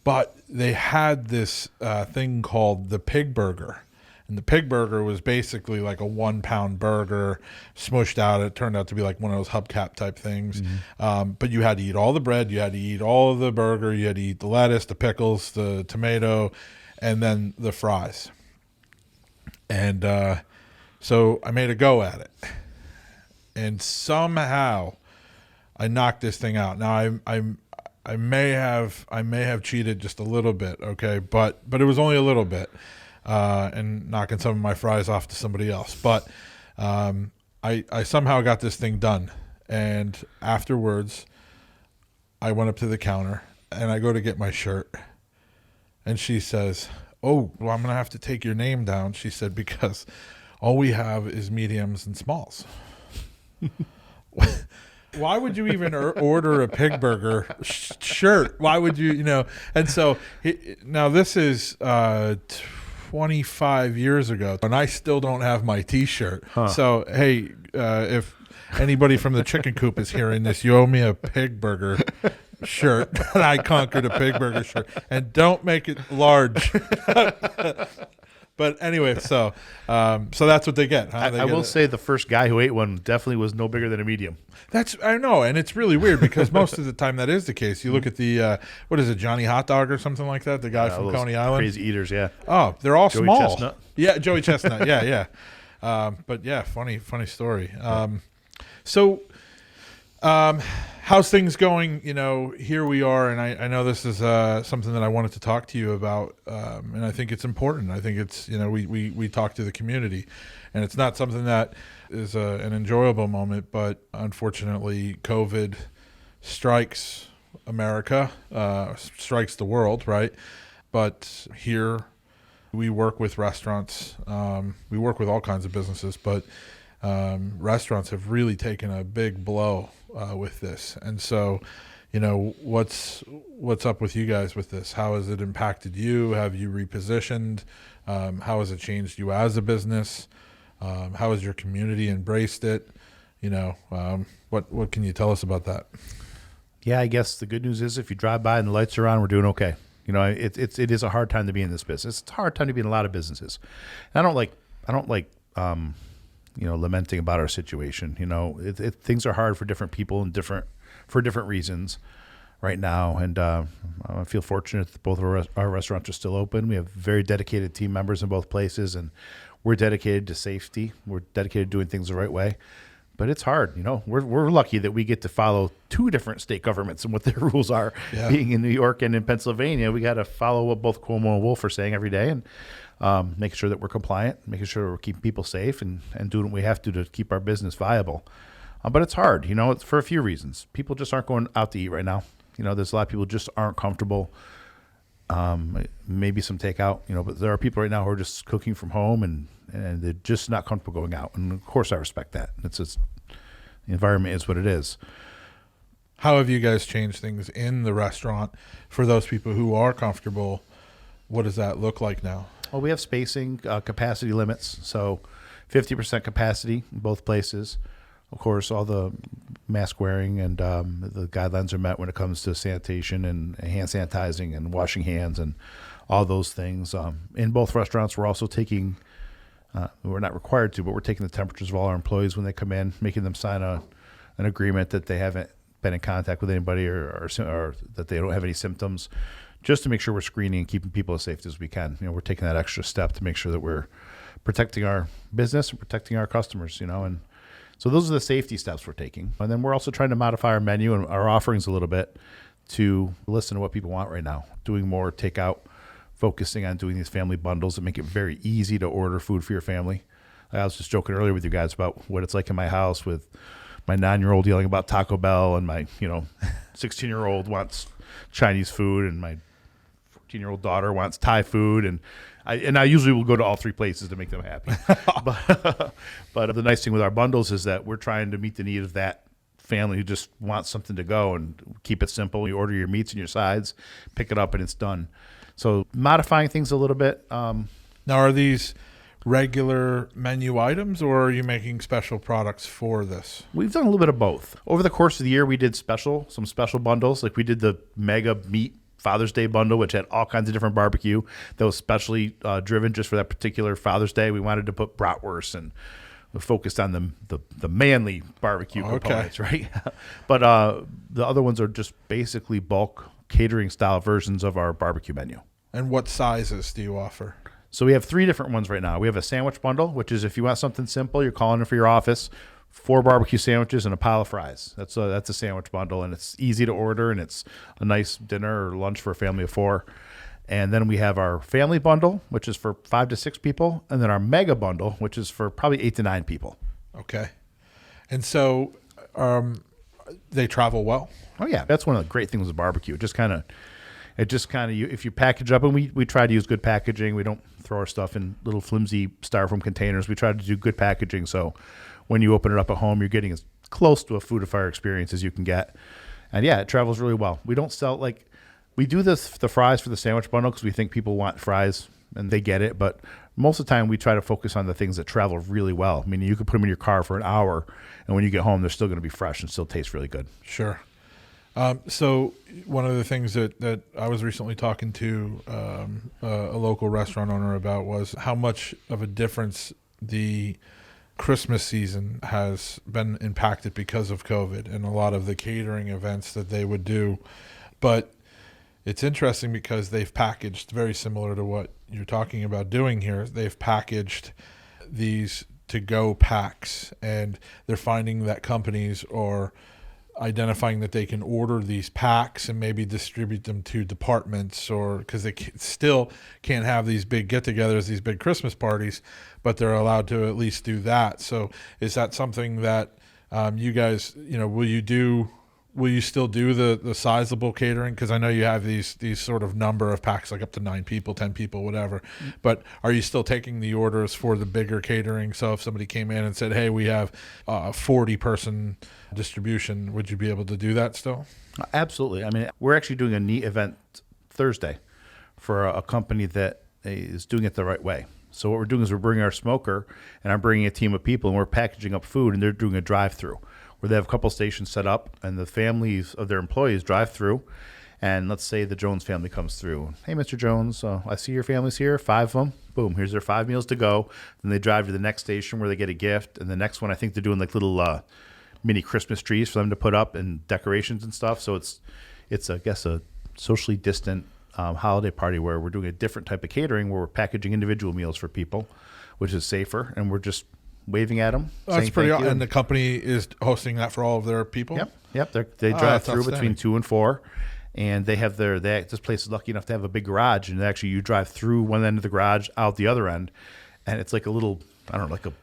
But they had this thing called the pig burger. And the pig burger was basically like a 1-pound burger smushed out. It turned out to be like one of those hubcap type things. Mm-hmm. But you had to eat all the bread. You had to eat all of the burger. You had to eat the lettuce, the pickles, the tomato, and then the fries. And so I made a go at it. And somehow I knocked this thing out. Now I may have cheated just a little bit, okay? But it was only a little bit. And knocking some of my fries off to somebody else. But I somehow got this thing done. And afterwards, I went up to the counter, and I go to get my shirt. And she says, oh, well, I'm going to have to take your name down, she said, because all we have is mediums and smalls. Why would you even order a pig burger shirt? Why would you, And so now this is 25 years ago, and I still don't have my T-shirt. So, hey, if anybody from the chicken coop is hearing this, you owe me a pig burger shirt. I conquered a pig burger shirt. And don't make it large. But anyway, so that's what they get. Huh? I will say the first guy who ate one definitely was no bigger than a medium. I know, and it's really weird because most of the time that is the case. You look at the what is it, Johnny Hot Dog or something like that? The guy from Coney Island. Crazy eaters, yeah. Oh, they're all Joey small. Chestnut. Yeah, Joey Chestnut. Yeah. But yeah, funny story. So, how's things going? Here we are, and I know this is something that I wanted to talk to you about, and I think it's important. I think it's we talk to the community, and it's not something that is an enjoyable moment, but unfortunately, COVID strikes America, strikes the world, right? But here, we work with restaurants. We work with all kinds of businesses, but restaurants have really taken a big blow with this. And so, what's up with you guys with this? How has it impacted you? Have you repositioned? How has it changed you as a business? How has your community embraced it? What can you tell us about that? Yeah, I guess the good news is if you drive by and the lights are on, we're doing okay. It is a hard time to be in this business. It's a hard time to be in a lot of businesses. And I don't like lamenting about our situation. Things are hard for different people and for different reasons right now. And I feel fortunate that both of our restaurants are still open. We have very dedicated team members in both places, and we're dedicated to safety. We're dedicated to doing things the right way. But it's hard. We're lucky that we get to follow two different state governments and what their rules are. Yeah. Being in New York and in Pennsylvania, we got to follow what both Cuomo and Wolf are saying every day, and making sure that we're compliant, making sure we're keeping people safe, and doing what we have to keep our business viable. But it's hard, it's for a few reasons. People just aren't going out to eat right now. There's a lot of people just aren't comfortable. Maybe some takeout, but there are people right now who are just cooking from home and they're just not comfortable going out. And of course I respect that. It's just, the environment is what it is. How have you guys changed things in the restaurant for those people who are comfortable? What does that look like now? Well, we have spacing, capacity limits. So 50% capacity in both places. Of course, all the mask wearing and the guidelines are met when it comes to sanitation and hand sanitizing and washing hands and all those things. In both restaurants, we're also taking, we're not required to, but we're taking the temperatures of all our employees when they come in, making them sign an agreement that they haven't been in contact with anybody or that they don't have any symptoms, just to make sure we're screening and keeping people as safe as we can. We're taking that extra step to make sure that we're protecting our business and protecting our customers, and so those are the safety steps we're taking. And then we're also trying to modify our menu and our offerings a little bit to listen to what people want right now. Doing more takeout, focusing on doing these family bundles that make it very easy to order food for your family. I was just joking earlier with you guys about what it's like in my house with my 9-year-old yelling about Taco Bell and my 16-year-old wants Chinese food and my 14-year-old daughter wants Thai food, and I usually will go to all three places to make them happy. But the nice thing with our bundles is that we're trying to meet the need of that family who just wants something to go and keep it simple. You order your meats and your sides, pick it up, and it's done. So modifying things a little bit. Now, are these regular menu items, or are you making special products for this? We've done a little bit of both. Over the course of the year, we did some special bundles. Like we did the mega meat Father's Day bundle, which had all kinds of different barbecue that was specially driven just for that particular Father's Day. We wanted to put bratwurst, and we focused on the manly barbecue components, right? But the other ones are just basically bulk catering style versions of our barbecue menu. And what sizes do you offer? So we have 3 different ones right now. We have a sandwich bundle, which is if you want something simple, you're calling it for your office, 4 barbecue sandwiches and a pile of fries. That's a sandwich bundle, and it's easy to order, and it's a nice dinner or lunch for a family of 4. And then we have our family bundle, which is for 5 to 6 people, and then our mega bundle, which is for probably 8 to 9 people. Okay. And so they travel well? Oh, yeah. That's one of the great things with barbecue. It just kind of, if you package up, and we try to use good packaging. We don't throw our stuff in little flimsy styrofoam containers. We try to do good packaging, so when you open it up at home, you're getting as close to a food and fire experience as you can get. And yeah, it travels really well. We don't sell, we do the fries for the sandwich bundle because we think people want fries and they get it. But most of the time, we try to focus on the things that travel really well. I mean, you could put them in your car for an hour, and when you get home, they're still going to be fresh and still taste really good. Sure. So one of the things that I was recently talking to a local restaurant owner about was how much of a difference the Christmas season has been impacted because of COVID and a lot of the catering events that they would do. But it's interesting because they've packaged, very similar to what you're talking about doing here, they've packaged these to-go packs, and they're finding that companies are identifying that they can order these packs and maybe distribute them to departments, or because they still can't have these big get-togethers, these big Christmas parties, but they're allowed to at least do that. So is that something that you guys, will you still do the sizable catering? Because I know you have these sort of number of packs, like up to 9 people, 10 people, whatever. Mm-hmm. But are you still taking the orders for the bigger catering? So if somebody came in and said, hey, we have a 40-person distribution, would you be able to do that still? Absolutely. I mean, we're actually doing a neat event Thursday for a company that is doing it the right way. So what we're doing is we're bringing our smoker, and I'm bringing a team of people, and we're packaging up food, and they're doing a drive-through where they have a couple stations set up, and the families of their employees drive through. And let's say the Jones family comes through. Hey, Mr. Jones, I see your family's here, 5 of them. Boom, here's their 5 meals to go. Then they drive to the next station where they get a gift. And the next one, I think they're doing like little mini Christmas trees for them to put up and decorations and stuff. So it's I guess, a socially distant holiday party where we're doing a different type of catering where we're packaging individual meals for people, which is safer. And we're just waving at them. That's pretty awesome. And the company is hosting that for all of their people? Yep. They drive through between 2 and 4, and they have this place is lucky enough to have a big garage, and actually you drive through one end of the garage, out the other end, and it's like a little, I don't know,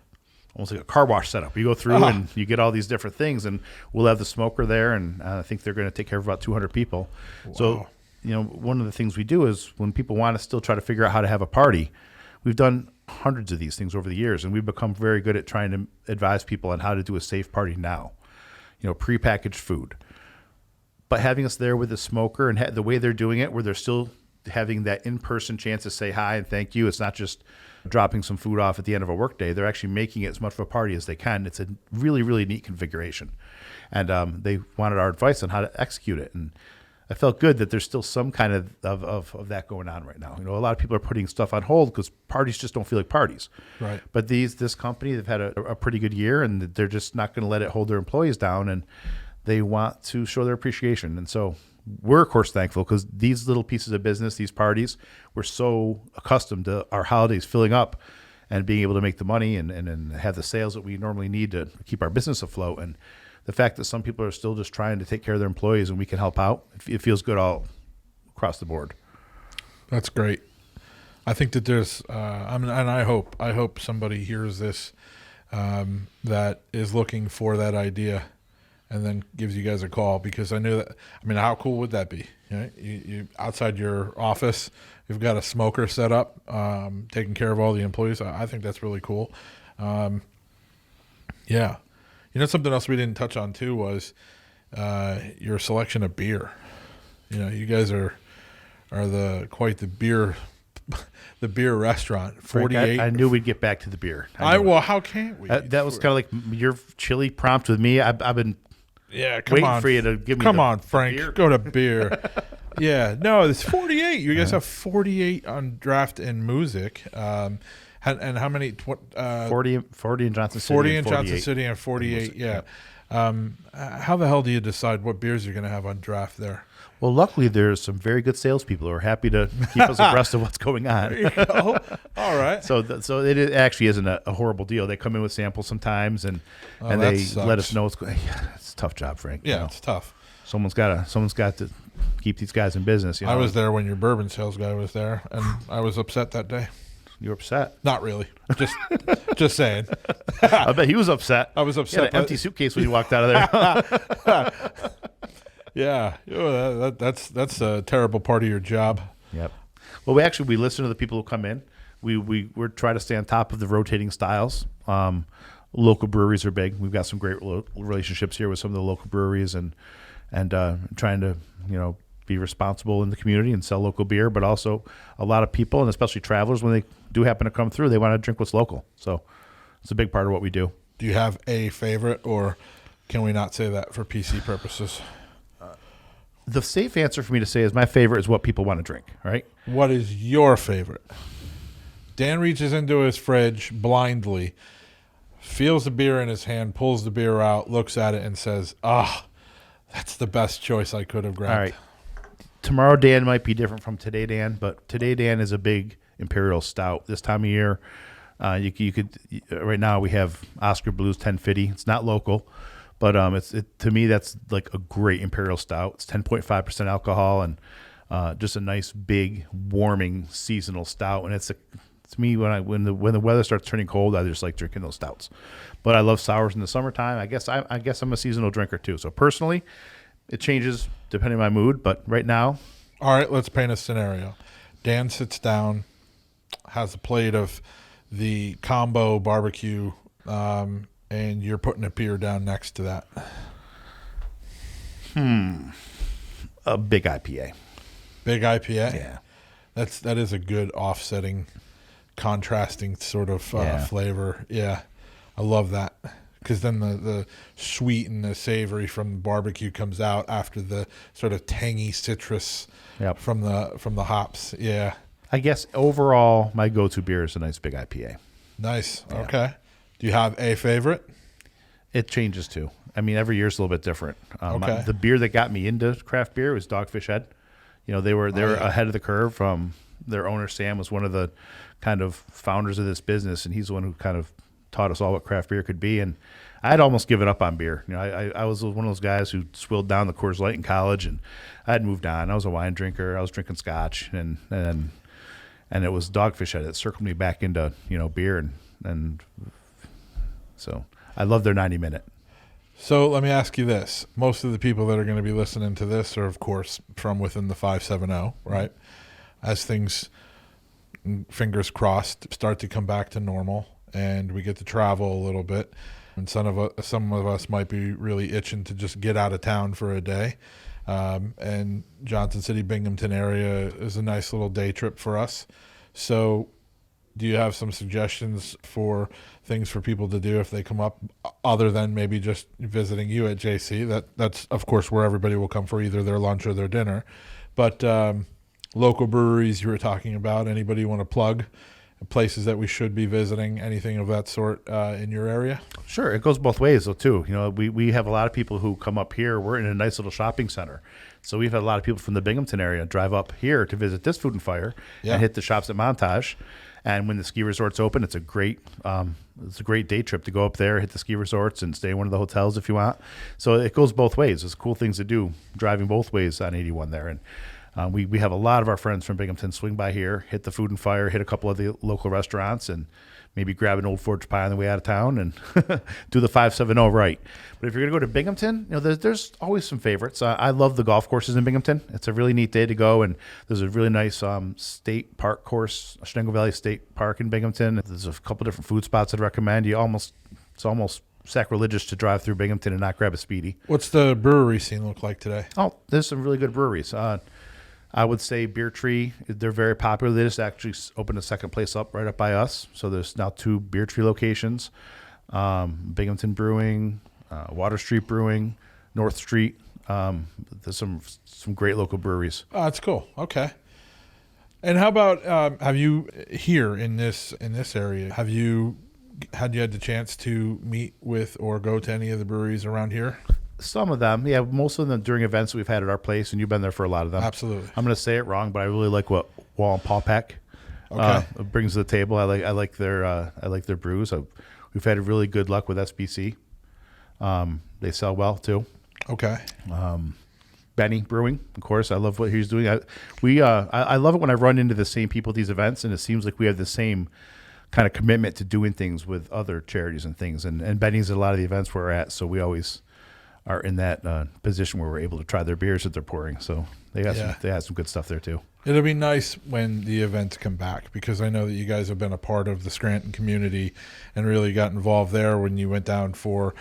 almost like a car wash setup. You go through and you get all these different things, and we'll have the smoker there, and I think they're going to take care of about 200 people. Wow. So, one of the things we do is when people want to still try to figure out how to have a party, we've done hundreds of these things over the years, and we've become very good at trying to advise people on how to do a safe party now. Prepackaged food. But having us there with the smoker and the way they're doing it, where they're still having that in-person chance to say hi and thank you. It's not just dropping some food off at the end of a workday. They're actually making it as much of a party as they can. It's a really, really neat configuration. And they wanted our advice on how to execute it. And I felt good that there's still some kind of that going on right now. A lot of people are putting stuff on hold because parties just don't feel like parties. Right. But this company, they've had a pretty good year, and they're just not going to let it hold their employees down, and they want to show their appreciation. And so we're, of course, thankful because these little pieces of business, these parties, we're so accustomed to our holidays filling up and being able to make the money and have the sales that we normally need to keep our business afloat. And the fact that some people are still just trying to take care of their employees and we can help out, it feels good all across the board. That's great. I think that there's, and I hope somebody hears this that is looking for that idea and then gives you guys a call, because I knew that. I mean, how cool would that be? You outside your office, you've got a smoker set up, taking care of all the employees. I think that's really cool. Yeah. Something else we didn't touch on too was your selection of beer. You guys are quite the beer restaurant. 48. I knew we'd get back to the beer. Well, how can't we? That was kind of like your chili prompt with me. I've been waiting for you to give me. Come on, Frank, beer. Go to beer. Yeah, no, it's 48. You guys have 48 on draft and music. And how many? 40 in Johnson City. 40 in Johnson City and 48. Yeah. How the hell do you decide what beers you're going to have on draft there? Well, luckily there's some very good salespeople who are happy to keep us abreast of what's going on. All right. So it actually isn't a horrible deal. They come in with samples sometimes, and they let us know what's going. Yeah, it's a tough job, Frank. Yeah, it's tough. Someone's got to keep these guys in business. I was there when your bourbon sales guy was there, and I was upset that day. You were upset? Not really. Just saying. I bet he was upset. I was upset. He had an empty suitcase when you walked out of there. Yeah, that's a terrible part of your job. Yep. Well, we listen to the people who come in. We're trying to stay on top of the rotating styles. Local breweries are big. We've got some great relationships here with some of the local breweries, and trying to be responsible in the community and sell local beer, but also a lot of people, and especially travelers, when they do happen to come through, they want to drink what's local. So it's a big part of what we do. Do you have a favorite, or can we not say that for PC purposes? The safe answer for me to say is my favorite is what people want to drink, right? What is your favorite? Dan reaches into his fridge blindly, feels the beer in his hand, pulls the beer out, looks at it, and says, that's the best choice I could have grabbed. All right. Tomorrow Dan might be different from today Dan, but today Dan is a big Imperial Stout. This time of year, you could right now we have Oscar Blues 1050. It's not local, but to me that's like a great Imperial Stout. It's 10.5% alcohol and just a nice big warming seasonal stout. And to me when the weather starts turning cold, I just like drinking those stouts. But I love sours in the summertime. I guess I'm a seasonal drinker too. So personally, it changes depending on my mood. But right now, all right, let's paint a scenario. Dan sits down, has a plate of the combo barbecue, and you're putting a beer down next to that. A big IPA. Big IPA? Yeah. That is a good offsetting, contrasting sort of flavor. Yeah, I love that. Because then the sweet and the savory from the barbecue comes out after the sort of tangy citrus from the hops. Yeah. I guess overall, my go-to beer is a nice big IPA. Nice. Yeah. Okay. Do you have a favorite? It changes too. I mean, every year's a little bit different. Okay. The beer that got me into craft beer was Dogfish Head. You know, they were ahead of the curve. Their owner Sam was one of the kind of founders of this business, and he's the one who kind of taught us all what craft beer could be. And I'd almost given up on beer. You know, I was one of those guys who swilled down the Coors Light in college, and I had moved on. I was a wine drinker. I was drinking scotch, and it was Dogfish Head that circled me back into beer, and so I love their 90-minute. So let me ask you this. Most of the people that are going to be listening to this are, of course, from within the 570, right? As things, fingers crossed, start to come back to normal and we get to travel a little bit, and some of us might be really itching to just get out of town for a day. And Johnson City, Binghamton area is a nice little day trip for us. So do you have some suggestions for things for people to do if they come up, other than maybe just visiting you at JC? That's of course where everybody will come for either their lunch or their dinner. But local breweries you were talking about, anybody you want to plug? Places that we should be visiting, anything of that sort in your area? Sure. It goes both ways though too. You know, we have a lot of people who come up here. We're in a nice little shopping center. So we've had a lot of people from the Binghamton area drive up here to visit this Food and Fire and hit the shops at Montage. And when the ski resort's open, it's a great day trip to go up there, hit the ski resorts, and stay in one of the hotels if you want. So it goes both ways. There's cool things to do driving both ways on 81 there. And we have a lot of our friends from Binghamton swing by here, hit the Food and Fire, hit a couple of the local restaurants, and maybe grab an Old Forge pie on the way out of town and do the 570 right. But if you're going to go to Binghamton, there's always some favorites. I love the golf courses in Binghamton. It's a really neat day to go, and there's a really nice state park course, Shenango Valley State Park in Binghamton. There's a couple different food spots I'd recommend. It's almost sacrilegious to drive through Binghamton and not grab a Speedy. What's the brewery scene look like today? Oh, there's some really good breweries. I would say Beer Tree, they're very popular. They just actually opened a second place up right up by us. So there's now 2 Beer Tree locations, Binghamton Brewing, Water Street Brewing, North Street. There's some great local breweries. Oh, that's cool. Okay. And how about, have you here in this area, have you had the chance to meet with or go to any of the breweries around here? Some of them, yeah. Most of them during events that we've had at our place, and you've been there for a lot of them. Absolutely. I'm going to say it wrong, but I really like what Wall and Paul Peck brings to the table. I like their brews. We've had really good luck with SBC. They sell well too. Okay. Benny Brewing, of course. I love what he's doing. I love it when I run into the same people at these events, and it seems like we have the same kind of commitment to doing things with other charities and things. And Benny's at a lot of the events we're at, so we always are in that position where we're able to try their beers that they're pouring. So they have some good stuff there too. It'll be nice when the events come back, because I know that you guys have been a part of the Scranton community and really got involved there when you went down for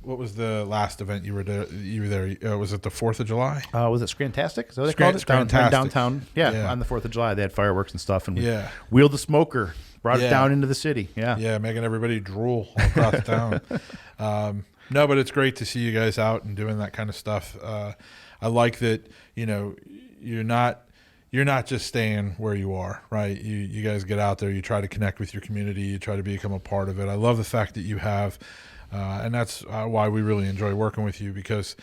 what was the last event you were there? Was it the 4th of July? Was it Scrantastic? Is that what they called it? Downtown. Yeah, on the 4th of July. They had fireworks and stuff, and we wheeled the smoker, brought it down into the city. Yeah, making everybody drool all across town. No, but it's great to see you guys out and doing that kind of stuff. I like that, you're not just staying where you are, right? You guys get out there, you try to connect with your community, you try to become a part of it. I love the fact that you have, and that's why we really enjoy working with you, because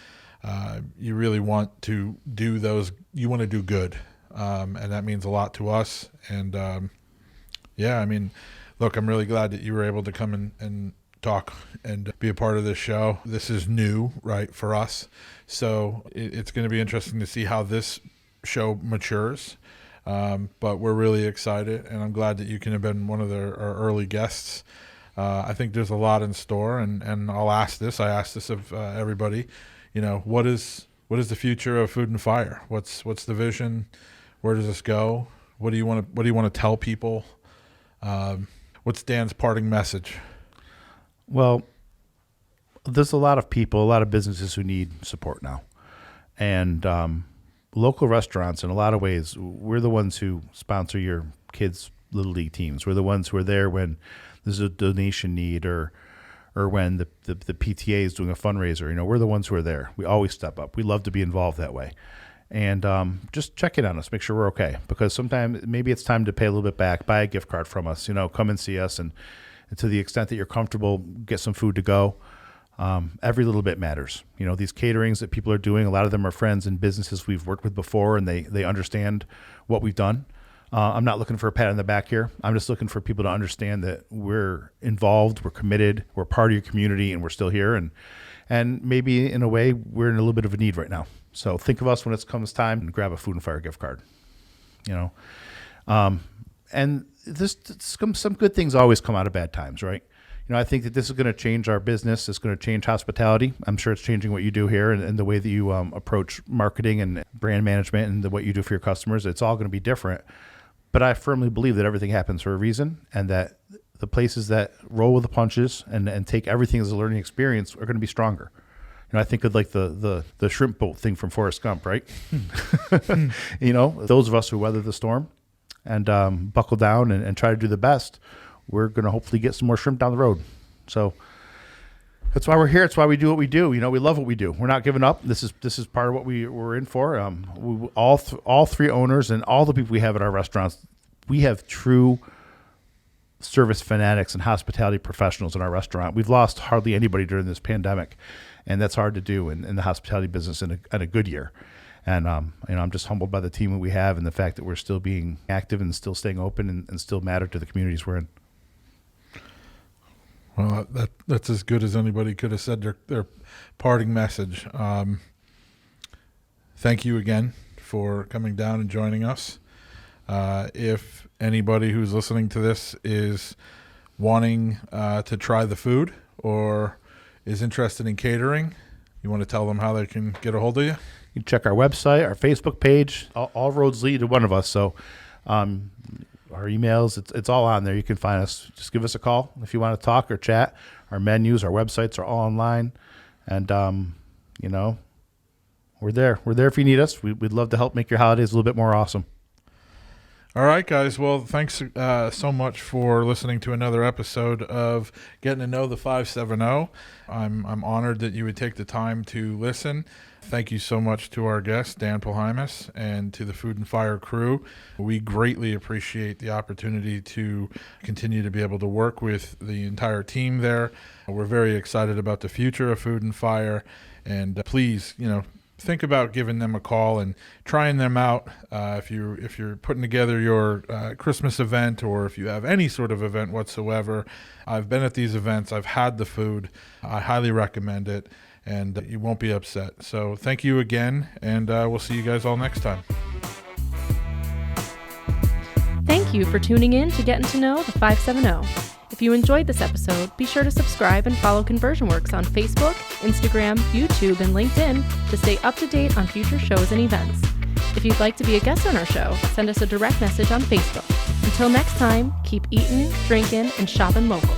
you really want to do you want to do good, and that means a lot to us. And look, I'm really glad that you were able to come and talk and be a part of this show. This is new, right, for us. So it's going to be interesting to see how this show matures. But we're really excited, and I'm glad that you can have been one of our early guests. I think there's a lot in store, and I ask this of everybody, what is the future of Food and Fire? What's the vision? Where does this go? What do you want to tell people? What's Dan's parting message? Well, there's a lot of people, a lot of businesses who need support now. And local restaurants, in a lot of ways, we're the ones who sponsor your kids' Little League teams. We're the ones who are there when there's a donation need or when the PTA is doing a fundraiser. We're the ones who are there. We always step up. We love to be involved that way. And just check in on us, make sure we're okay. Because sometimes maybe it's time to pay a little bit back, buy a gift card from us, come and see us. And to the extent that you're comfortable, get some food to go. Every little bit matters. These caterings that people are doing, a lot of them are friends and businesses we've worked with before, and they understand what we've done. I'm not looking for a pat on the back here. I'm just looking for people to understand that we're involved, we're committed, we're part of your community, and we're still here. And maybe in a way, we're in a little bit of a need right now. So think of us when it comes time and grab a Food and Fire gift card. And some good things always come out of bad times, right? I think that this is going to change our business. It's going to change hospitality. I'm sure it's changing what you do here and the way that you approach marketing and brand management and what you do for your customers. It's all going to be different. But I firmly believe that everything happens for a reason, and that the places that roll with the punches and take everything as a learning experience are going to be stronger. I think of like the shrimp boat thing from Forrest Gump, right? Those of us who weather the storm and buckle down and try to do the best, we're going to hopefully get some more shrimp down the road. So that's why we're here. It's why we do what we do. We love what we do. We're not giving up. This is part of what we're in for. All three owners and all the people we have at our restaurants, we have true service fanatics and hospitality professionals in our restaurant. We've lost hardly anybody during this pandemic, and that's hard to do in the hospitality business in a good year. And I'm just humbled by the team that we have and the fact that we're still being active and still staying open and still matter to the communities we're in. Well, that's as good as anybody could have said their parting message. Thank you again for coming down and joining us. If anybody who's listening to this is wanting to try the food or is interested in catering, you want to tell them how they can get a hold of you? You can check our website, our Facebook page. All roads lead to one of us. So our emails, it's all on there. You can find us. Just give us a call if you want to talk or chat. Our menus, our websites are all online. And, we're there. We're there if you need us. We'd love to help make your holidays a little bit more awesome. All right, guys. Well, thanks so much for listening to another episode of Getting to Know the 570. I'm honored that you would take the time to listen. Thank you so much to our guest, Dan Polhamus, and to the Food and Fire crew. We greatly appreciate the opportunity to continue to be able to work with the entire team there. We're very excited about the future of Food and Fire, and please, think about giving them a call and trying them out. If you're putting together your Christmas event, or if you have any sort of event whatsoever, I've been at these events. I've had the food. I highly recommend it, and you won't be upset. So thank you again, and we'll see you guys all next time. Thank you for tuning in to Getting to Know the 570. If you enjoyed this episode, be sure to subscribe and follow ConversionWorx on Facebook, Instagram, YouTube, and LinkedIn to stay up to date on future shows and events. If you'd like to be a guest on our show, send us a direct message on Facebook. Until next time, keep eating, drinking, and shopping local.